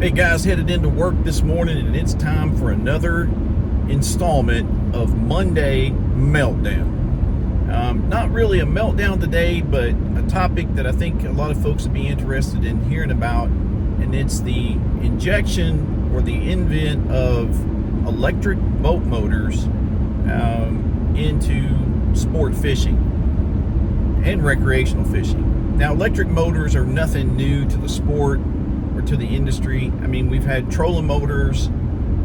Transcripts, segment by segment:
Hey guys, headed into work this morning and it's time for another installment of Monday Meltdown. Not really a meltdown today, but a topic that I think a lot of folks would be interested in hearing about, and it's the injection or the invent of electric boat motors into sport fishing and recreational fishing. Now, electric motors are nothing new to the sport or to the industry. I mean, we've had trolling motors,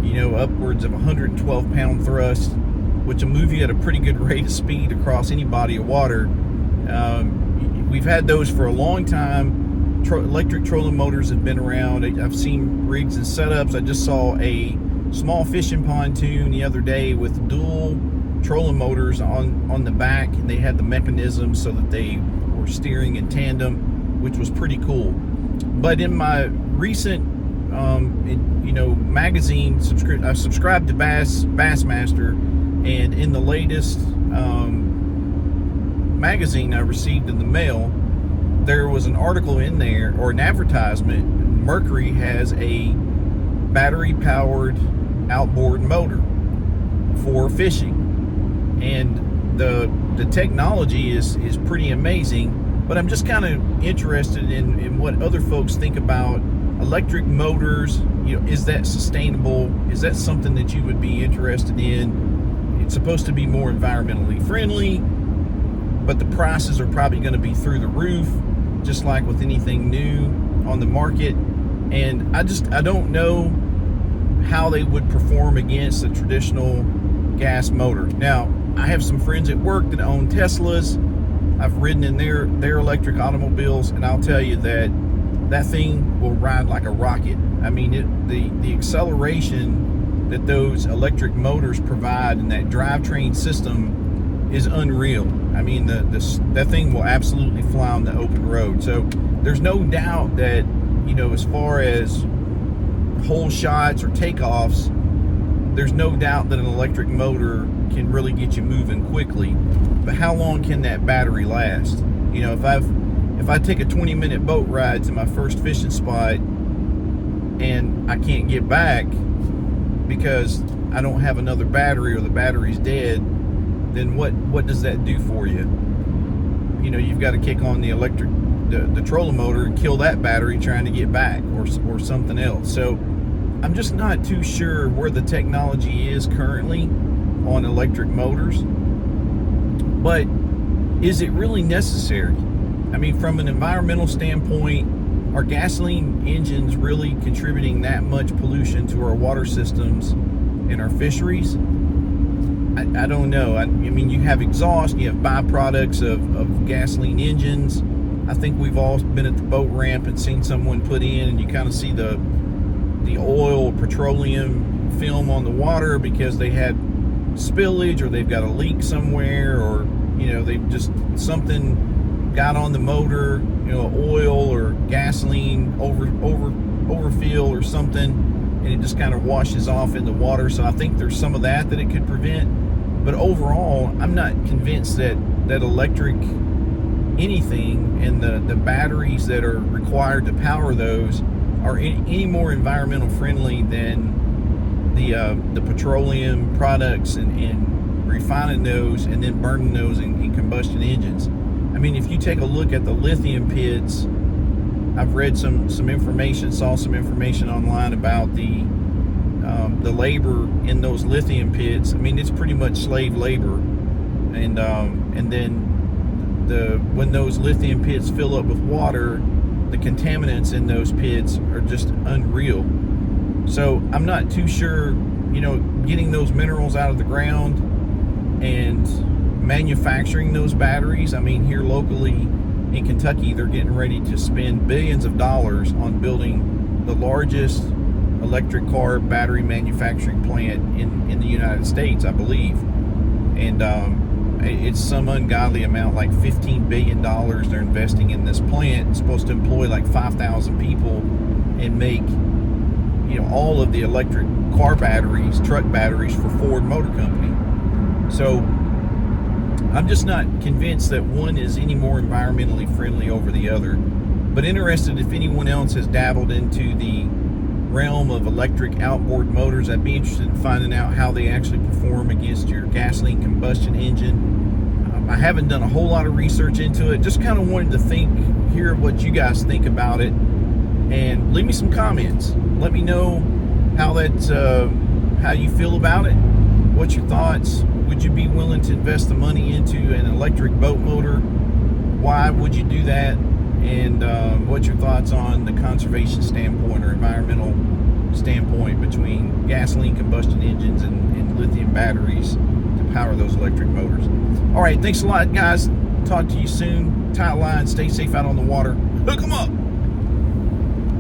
upwards of 112 pound thrust, which will move you at a pretty good rate of speed across any body of water. We've had those for a long time. Electric trolling motors have been around. I've seen rigs and setups. I just saw a small fishing pontoon the other day with dual trolling motors on the back, and they had the mechanism so that they were steering in tandem, which was pretty cool. But in my recent magazine I subscribed to Bassmaster, and in the latest magazine I received in the mail, there was an article in there, or an advertisement. Mercury has a battery powered outboard motor for fishing, and the technology is pretty amazing. But I'm just kind of interested in what other folks think about electric motors. Is that sustainable? Is that something that you would be interested in? It's supposed to be more environmentally friendly, but the prices are probably going to be through the roof, just like with anything new on the market. And I don't know how they would perform against a traditional gas motor. Now, I have some friends at work that own Teslas. I've ridden in their electric automobiles, and I'll tell you that thing will ride like a rocket. I mean, the acceleration that those electric motors provide and that drivetrain system is unreal. I mean, that thing will absolutely fly on the open road. So there's no doubt that, as far as hole shots or takeoffs, there's no doubt that an electric motor can really get you moving quickly. But how long can that battery last? If I take a 20-minute boat ride to my first fishing spot and I can't get back because I don't have another battery, or the battery's dead, then what does that do for you? You've got to kick on the trolling motor and kill that battery trying to get back, or something else. So I'm just not too sure where the technology is currently on electric motors. But is it really necessary? I mean, from an environmental standpoint, are gasoline engines really contributing that much pollution to our water systems and our fisheries? I don't know. I mean, you have exhaust, you have byproducts of gasoline engines. I think we've all been at the boat ramp and seen someone put in, and you kind of see the oil, petroleum film on the water because they had spillage, or they've got a leak somewhere, or they've just, something got on the motor, oil or gasoline overfill or something, and it just kind of washes off in the water. So I think there's some of that it could prevent. But overall, I'm not convinced that electric anything and the batteries that are required to power those are any more environmental friendly than the petroleum products and refining those and then burning those in combustion engines. I mean, if you take a look at the lithium pits, I've read some information, saw some information online about the labor in those lithium pits. I mean, it's pretty much slave labor, and then when those lithium pits fill up with water, the contaminants in those pits are just unreal. So I'm not too sure, getting those minerals out of the ground and manufacturing those batteries. I mean, here locally in Kentucky, they're getting ready to spend billions of dollars on building the largest electric car battery manufacturing plant in the United States, I believe. And it's some ungodly amount, like $15 billion they're investing in this plant. It's supposed to employ like 5,000 people and make all of the electric car batteries, truck batteries for Ford Motor Company. So I'm just not convinced that one is any more environmentally friendly over the other. But interested if anyone else has dabbled into the realm of electric outboard motors. I'd be interested in finding out how they actually perform against your gasoline combustion engine. I haven't done a whole lot of research into it. Just kind of wanted to hear what you guys think about it, and leave me some comments. Let me know how you feel about it. What's your thoughts? Would you be willing to invest the money into an electric boat motor? Why would you do that? And what's your thoughts on the conservation standpoint or environmental standpoint between gasoline combustion engines and lithium batteries to power those electric motors? All right, thanks a lot, guys. Talk to you soon. Tight line, stay safe out on the water. Hook 'em up.